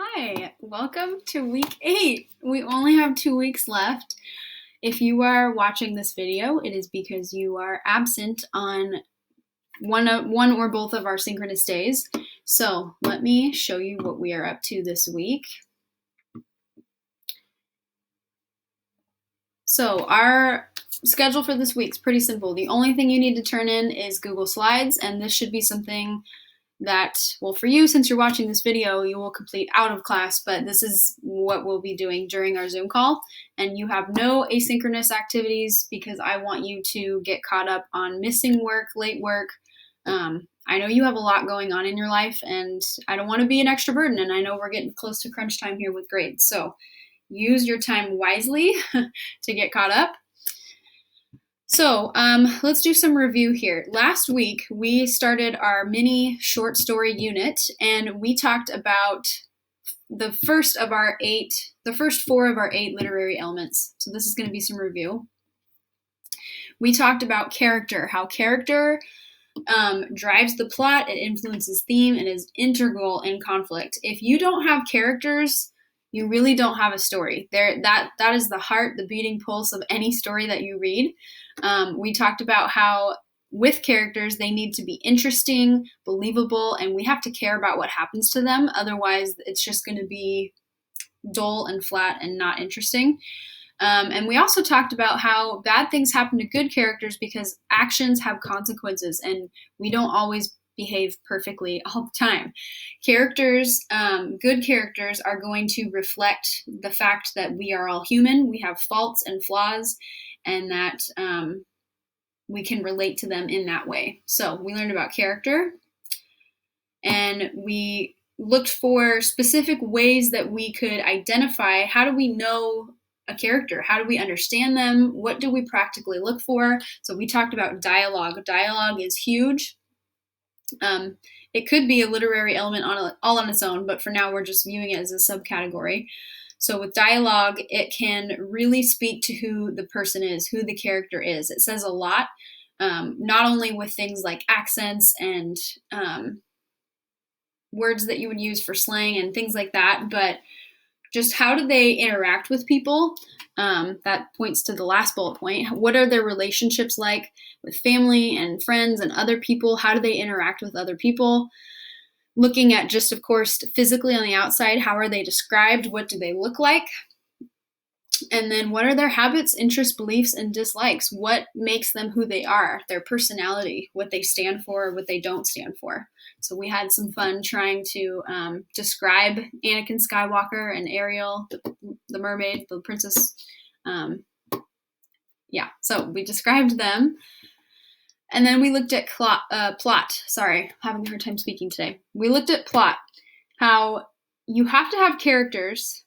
Hi, welcome to week 8. We only have 2 weeks left. If you are watching this video, it is because you are absent on one or both of our synchronous days. So let me show you what we are up to this week. So our schedule for this week is pretty simple. The only thing you need to turn in is Google Slides, and this should be something that, well, for you, since you're watching this video, you will complete out of class, but this is what we'll be doing during our Zoom call. And you have no asynchronous activities because I want you to get caught up on missing work, late work. I know you have a lot going on in your life, and I don't want to be an extra burden, and I know we're getting close to crunch time here with grades. So use your time wisely to get caught up. So let's do some review here. Last week, we started our mini short story unit, and we talked about the first 4 of our 8 literary elements. So this is going to be some review. We talked about character, how character drives the plot, it influences theme, and is integral in conflict. If you don't have characters, you really don't have a story. That is the heart, the beating pulse of any story that you read. We talked about how with characters, they need to be interesting, believable, and we have to care about what happens to them. Otherwise, it's just going to be dull and flat and not interesting. And we also talked about how bad things happen to good characters because actions have consequences, and we don't always behave perfectly all the time. Characters, good characters, are going to reflect the fact that we are all human, we have faults and flaws, and that we can relate to them in that way. So we learned about character, and we looked for specific ways that we could identify how do we know a character, how do we understand them, what do we practically look for. So we talked about dialogue. Dialogue is huge. It could be a literary element all on its own, but for now we're just viewing it as a subcategory. So with dialogue, it can really speak to who the person is, who the character is. It says a lot, not only with things like accents and words that you would use for slang and things like that, but just how do they interact with people? That points to the last bullet point. What are their relationships like with family and friends and other people? How do they interact with other people? Looking at just, of course, physically on the outside, how are they described? What do they look like? And then what are their habits, interests, beliefs, and dislikes? What makes them who they are? Their personality, what they stand for, what they don't stand for. So we had some fun trying to describe Anakin Skywalker and Ariel, the mermaid, the princess. So we described them. And then we looked at plot. Sorry, having a hard time speaking today. We looked at plot, how you have to have characters,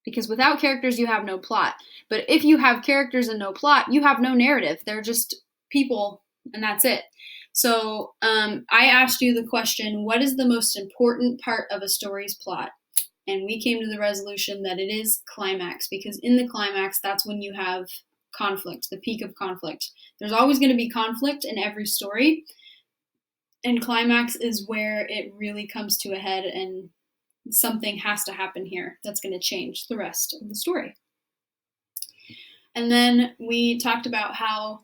because without characters, you have no plot. But if you have characters and no plot, you have no narrative. They're just people, and that's it. So I asked you the question, what is the most important part of a story's plot? And we came to the resolution that it is climax, because in the climax, that's when you have conflict, the peak of conflict. There's always going to be conflict in every story, and climax is where it really comes to a head and something has to happen here that's going to change the rest of the story. And then we talked about how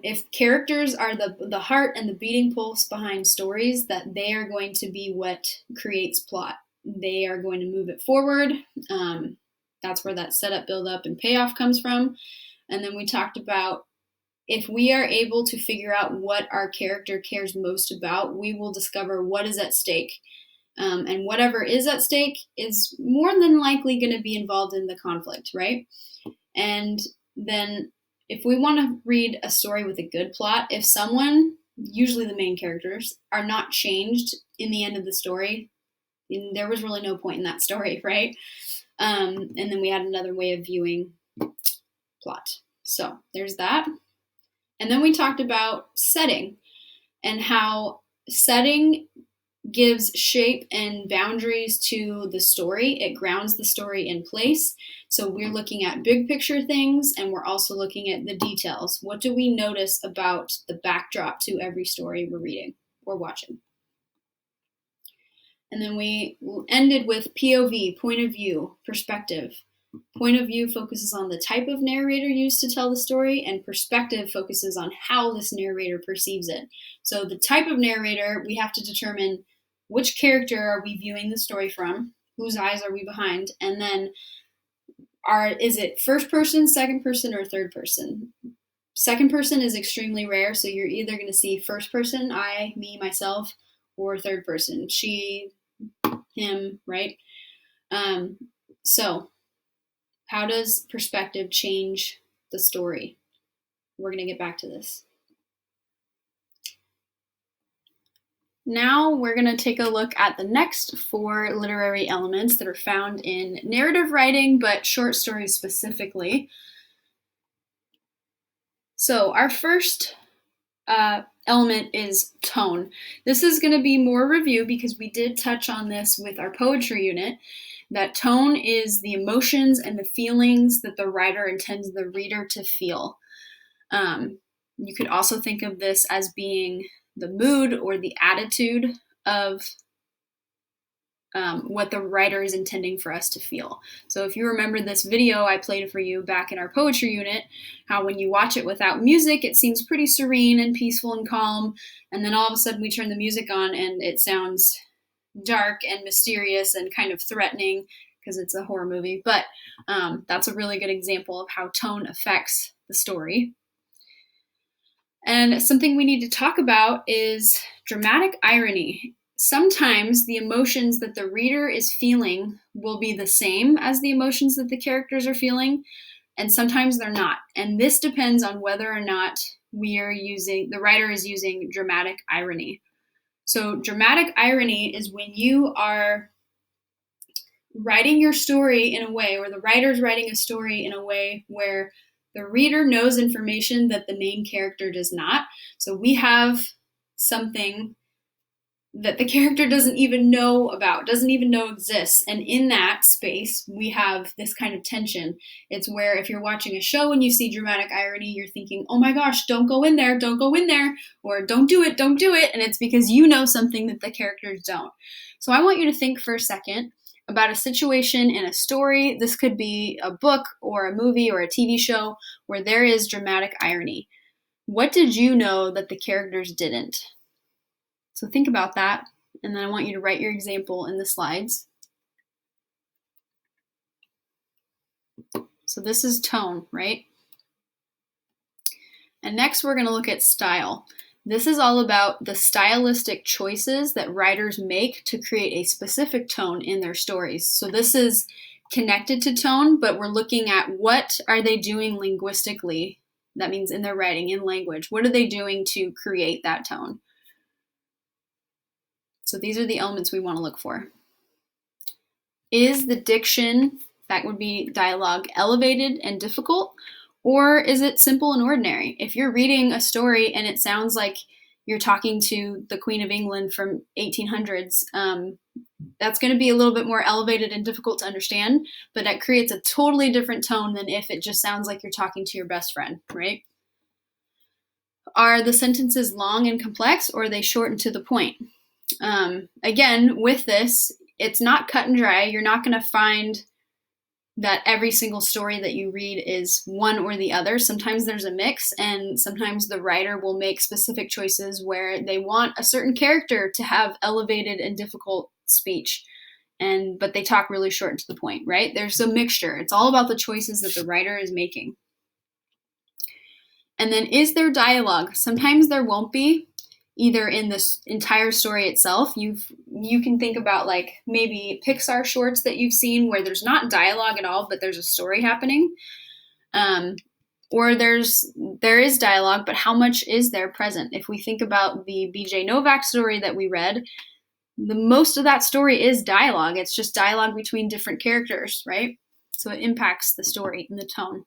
if characters are the heart and the beating pulse behind stories, that they are going to be what creates plot. They are going to move it forward. That's where that setup, build up, and payoff comes from. And then we talked about if we are able to figure out what our character cares most about, we will discover what is at stake. And whatever is at stake is more than likely going to be involved in the conflict, right? And then if we want to read a story with a good plot, if someone, usually the main characters, are not changed in the end of the story, there was really no point in that story, right? And then we had another way of viewing plot. So there's that. And then we talked about setting and how setting gives shape and boundaries to the story. It grounds the story in place. So we're looking at big picture things, and we're also looking at the details. What do we notice about the backdrop to every story we're reading or watching? And then we ended with POV, point of view, perspective. Point of view focuses on the type of narrator used to tell the story, and perspective focuses on how this narrator perceives it. So the type of narrator, we have to determine which character are we viewing the story from, whose eyes are we behind, and then is it first person, second person, or third person? Second person is extremely rare, so you're either going to see first person, I, me, myself, or third person, she, him, right? So how does perspective change the story? We're going to get back to this. Now we're going to take a look at the next 4 literary elements that are found in narrative writing, but short stories specifically. So our first element is tone. This is going to be more review because we did touch on this with our poetry unit, that tone is the emotions and the feelings that the writer intends the reader to feel. You could also think of this as being the mood or the attitude of what the writer is intending for us to feel. So if you remember this video I played for you back in our poetry unit, how when you watch it without music, it seems pretty serene and peaceful and calm, and then all of a sudden we turn the music on and it sounds dark and mysterious and kind of threatening because it's a horror movie. But that's a really good example of how tone affects the story. And something we need to talk about is dramatic irony. Sometimes the emotions that the reader is feeling will be the same as the emotions that the characters are feeling, and sometimes they're not. And this depends on whether or not the writer is using dramatic irony. So dramatic irony is when you are writing your story in a way, or the writer's writing a story in a way where the reader knows information that the main character does not. So we have something that the character doesn't even know about, doesn't even know exists. And in that space, we have this kind of tension. It's where if you're watching a show and you see dramatic irony, you're thinking, oh my gosh, don't go in there, or don't do it. And it's because you know something that the characters don't. So I want you to think for a second about a situation in a story. This could be a book or a movie or a TV show where there is dramatic irony. What did you know that the characters didn't? So think about that, and then I want you to write your example in the slides. So this is tone, right? And next we're going to look at style. This is all about the stylistic choices that writers make to create a specific tone in their stories. So this is connected to tone, but we're looking at what are they doing linguistically. That means in their writing, in language. What are they doing to create that tone? So these are the elements we want to look for. Is the diction, that would be dialogue, elevated and difficult? Or is it simple and ordinary? If you're reading a story and it sounds like you're talking to the Queen of England from 1800s, that's going to be a little bit more elevated and difficult to understand, but that creates a totally different tone than if it just sounds like you're talking to your best friend, right? Are the sentences long and complex, or are they short and to the point? Again, with this, it's not cut and dry. You're not going to find that every single story that you read is one or the other. Sometimes there's a mix, and sometimes the writer will make specific choices where they want a certain character to have elevated and difficult speech, but they talk really short and to the point, right? There's a mixture. It's all about the choices that the writer is making. And then is there dialogue? Sometimes there won't be, either in this entire story itself. You can think about like maybe Pixar shorts that you've seen where there's not dialogue at all, but there's a story happening. Or there is dialogue, but how much is there present? If we think about the BJ Novak story that we read, the most of that story is dialogue. It's just dialogue between different characters, right? So it impacts the story and the tone.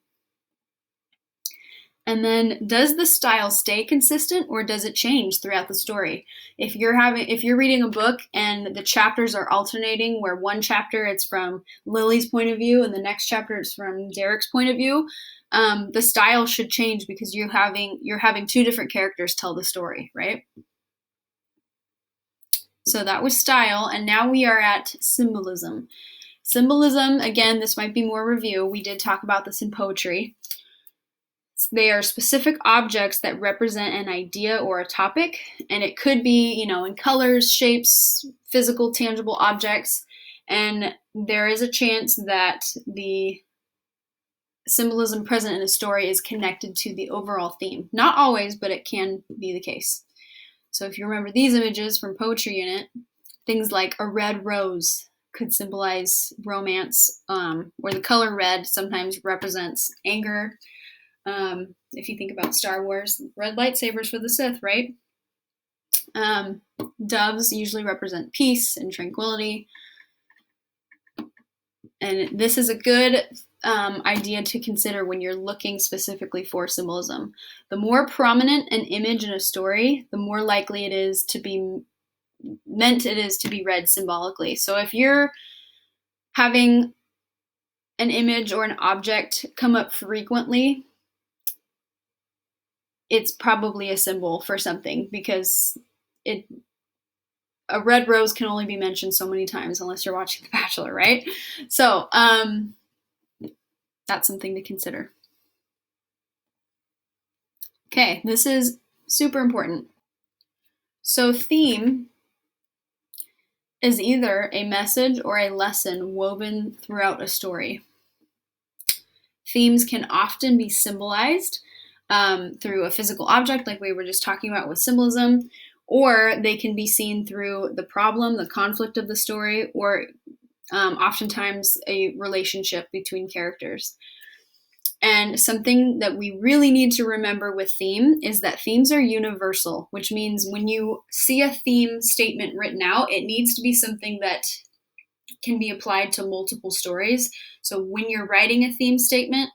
And then does the style stay consistent, or does it change throughout the story? If you're reading a book and the chapters are alternating, where one chapter it's from Lily's point of view and the next chapter it's from Derek's point of view, the style should change because you're having 2 different characters tell the story, right? So that was style, and now we are at symbolism. Symbolism, again, this might be more review. We did talk about this in poetry. They are specific objects that represent an idea or a topic, and it could be, in colors, shapes, physical, tangible objects, and there is a chance that the symbolism present in a story is connected to the overall theme. Not always, but it can be the case. So if you remember these images from poetry unit, things like a red rose could symbolize romance, or the color red sometimes represents anger. If you think about Star Wars, red lightsabers for the Sith, right? Doves usually represent peace and tranquility. And this is a good idea to consider when you're looking specifically for symbolism. The more prominent an image in a story, the more likely it is to be read symbolically. So if you're having an image or an object come up frequently, it's probably a symbol for something, because a red rose can only be mentioned so many times unless you're watching The Bachelor, right? So that's something to consider. Okay, this is super important. So theme is either a message or a lesson woven throughout a story. Themes can often be symbolized through a physical object, like we were just talking about with symbolism, or they can be seen through the problem, the conflict of the story, or oftentimes a relationship between characters. And something that we really need to remember with theme is that themes are universal, which means when you see a theme statement written out, it needs to be something that can be applied to multiple stories. So when you're writing a theme statement,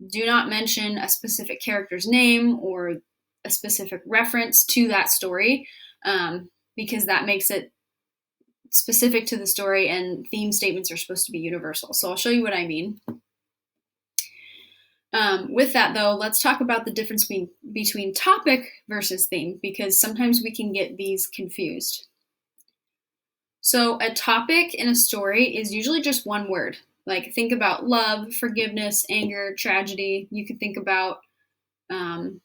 do not mention a specific character's name or a specific reference to that story, because that makes it specific to the story, and theme statements are supposed to be universal. So I'll show you what I mean. With that, though, let's talk about the difference between topic versus theme, because sometimes we can get these confused. So a topic in a story is usually just one word. Like, think about love, forgiveness, anger, tragedy. You could think about The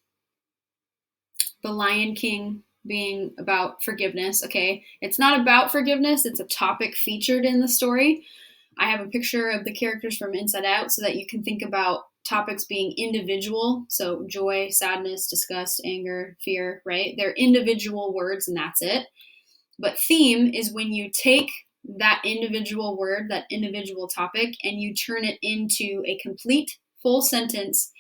Lion King being about forgiveness, okay? It's not about forgiveness, it's a topic featured in the story. I have a picture of the characters from Inside Out so that you can think about topics being individual. So joy, sadness, disgust, anger, fear, right? They're individual words and that's it. But theme is when you take that individual word, that individual topic, and you turn it into a complete full sentence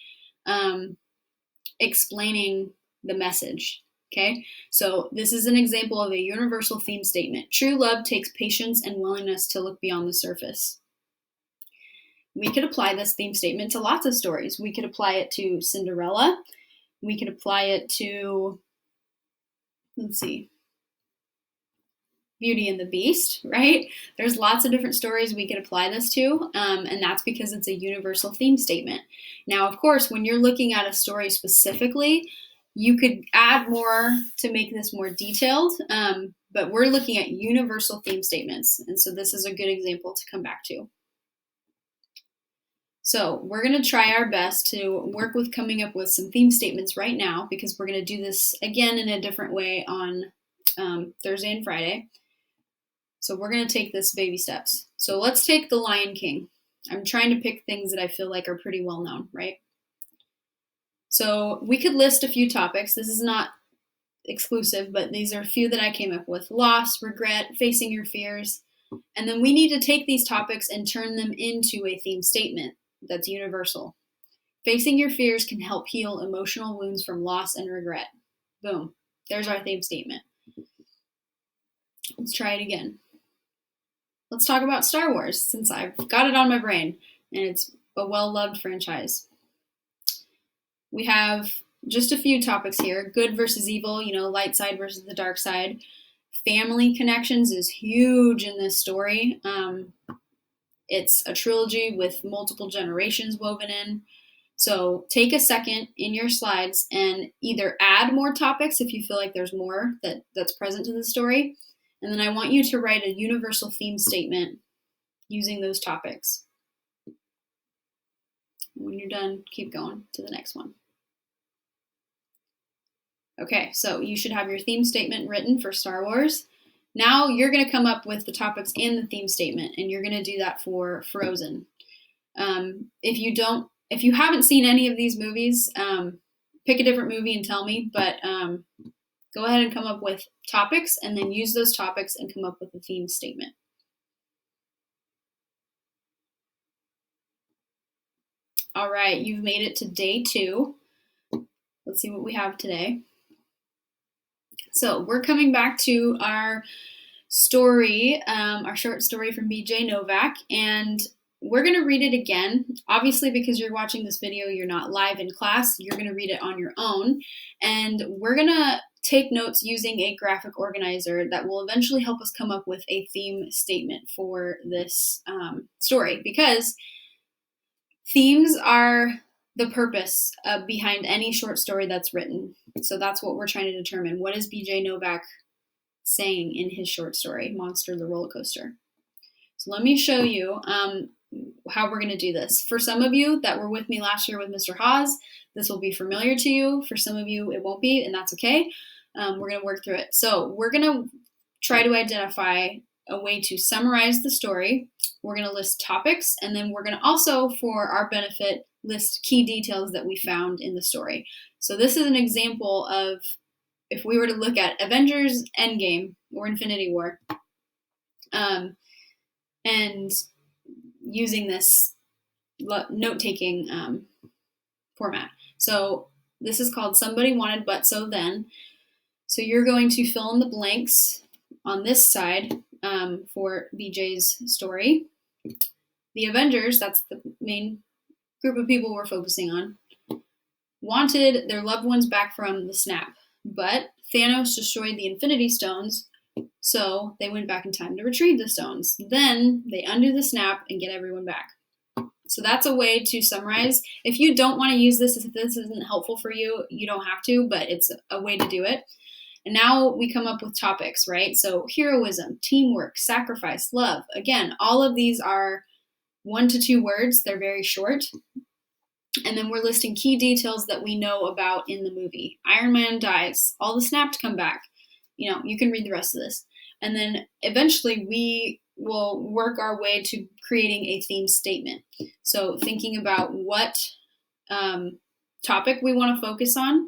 explaining the message. Okay, so this is an example of a universal theme statement. True love takes patience and willingness to look beyond the surface. We could apply this theme statement to lots of stories. We could apply it to Cinderella. We could apply it to, Beauty and the Beast, right? There's lots of different stories we could apply this to, and that's because it's a universal theme statement. Now, of course, when you're looking at a story specifically, you could add more to make this more detailed, but we're looking at universal theme statements, and so this is a good example to come back to. So we're going to try our best to work with coming up with some theme statements right now, because we're going to do this again in a different way on Thursday and Friday. So we're going to take this baby steps. So let's take The Lion King. I'm trying to pick things that I feel like are pretty well known, right? So we could list a few topics. This is not exclusive, but these are a few that I came up with. Loss, regret, facing your fears. And then we need to take these topics and turn them into a theme statement that's universal. Facing your fears can help heal emotional wounds from loss and regret. Boom. There's our theme statement. Let's try it again. Let's talk about Star Wars, since I've got it on my brain, and it's a well-loved franchise. We have just a few topics here. Good versus evil, light side versus the dark side. Family connections is huge in this story. It's a trilogy with multiple generations woven in. So take a second in your slides and either add more topics if you feel like there's more that's present to the story, And then I want you to write a universal theme statement using those topics. When you're done, keep going to the next one. Okay, so you should have your theme statement written for Star Wars. Now you're going to come up with the topics in the theme statement, and you're going to do that for Frozen. If you haven't seen any of these movies, pick a different movie and tell me, but go ahead and come up with topics and then use those topics and come up with a theme statement. All right, you've made it to day 2. Let's see what we have today. So we're coming back to our story, our short story from B.J. Novak, and we're going to read it again. Obviously, because you're watching this video, you're not live in class. You're going to read it on your own, and we're going to take notes using a graphic organizer that will eventually help us come up with a theme statement for this story, because themes are the purpose behind any short story that's written. So that's what we're trying to determine. What is B.J. Novak saying in his short story, Monster the Roller Coaster? So let me show you how we're going to do this. For some of you that were with me last year with Mr. Haas, this will be familiar to you. For some of you, it won't be, and that's okay. We're going to work through it. So we're going to try to identify a way to summarize the story. We're going to list topics, and then we're going to also, for our benefit, list key details that we found in the story. So this is an example of if we were to look at Avengers Endgame or Infinity War, and using this note-taking format. So this is called Somebody Wanted But So Then. So you're going to fill in the blanks on this side for BJ's story. The Avengers, that's the main group of people we're focusing on, wanted their loved ones back from the snap, but Thanos destroyed the Infinity Stones, so they went back in time to retrieve the stones. Then they undo the snap and get everyone back. So that's a way to summarize. If you don't want to use this, if this isn't helpful for you, you don't have to, but it's a way to do it. And now we come up with topics, right? So heroism, teamwork, sacrifice, love. Again, all of these are 1 to 2 words. They're very short. And then we're listing key details that we know about in the movie. Iron Man dies. All the snapped come back. You can read the rest of this. And then eventually we will work our way to creating a theme statement. So thinking about what topic we want to focus on.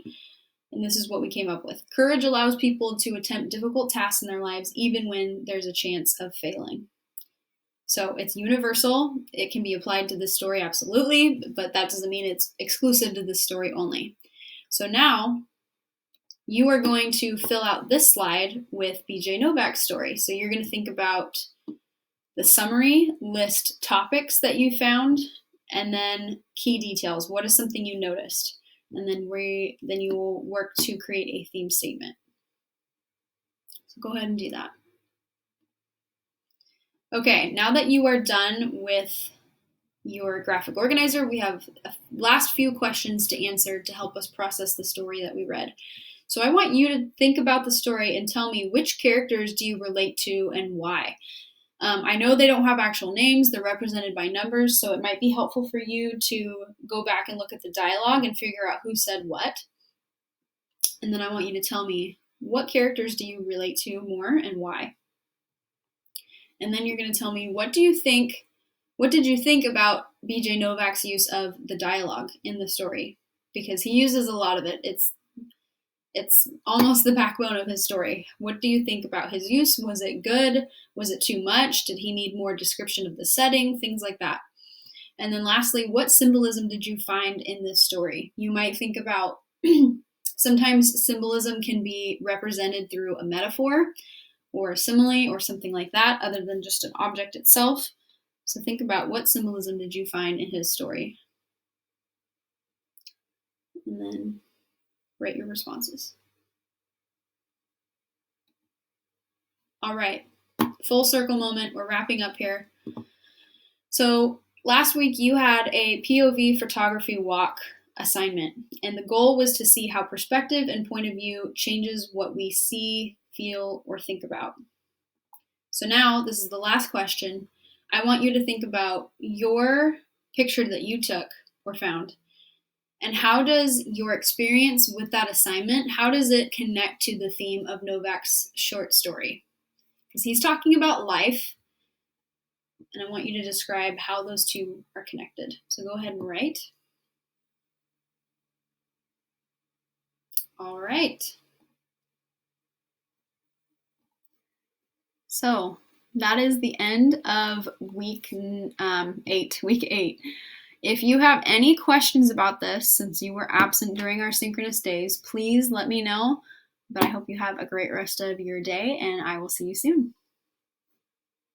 And this is what we came up with. Courage allows people to attempt difficult tasks in their lives, even when there's a chance of failing. So it's universal. It can be applied to this story, absolutely, but that doesn't mean it's exclusive to this story only. So now you are going to fill out this slide with B.J. Novak's story. So you're going to think about the summary, list topics that you found, and then key details. What is something you noticed? And then you will work to create a theme statement. So go ahead and do that. Okay, now that you are done with your graphic organizer, we have a last few questions to answer to help us process the story that we read. So I want you to think about the story and tell me which characters do you relate to and why. I know they don't have actual names, they're represented by numbers, so it might be helpful for you to go back and look at the dialogue and figure out who said what. And then I want you to tell me what characters do you relate to more and why. And then you're going to tell me what did you think about B.J. Novak's use of the dialogue in the story? Because he uses a lot of it. It's almost the backbone of his story. What do you think about his use? Was it good? Was it too much? Did he need more description of the setting? Things like that. And then lastly, what symbolism did you find in this story? You might think about sometimes symbolism can be represented through a metaphor or a simile or something like that, other than just an object itself. So think about what symbolism did you find in his story? And then write your responses. All right, full circle moment. We're wrapping up here. So last week you had a POV photography walk assignment, and the goal was to see how perspective and point of view changes what we see, feel, or think about. So now, this is the last question. I want you to think about your picture that you took or found. And how does your experience with that assignment, how does it connect to the theme of Novak's short story? Because he's talking about life, and I want you to describe how those two are connected. So go ahead and write. All right. So that is the end of week 8. If you have any questions about this, since you were absent during our synchronous days, please let me know. But I hope you have a great rest of your day, and I will see you soon.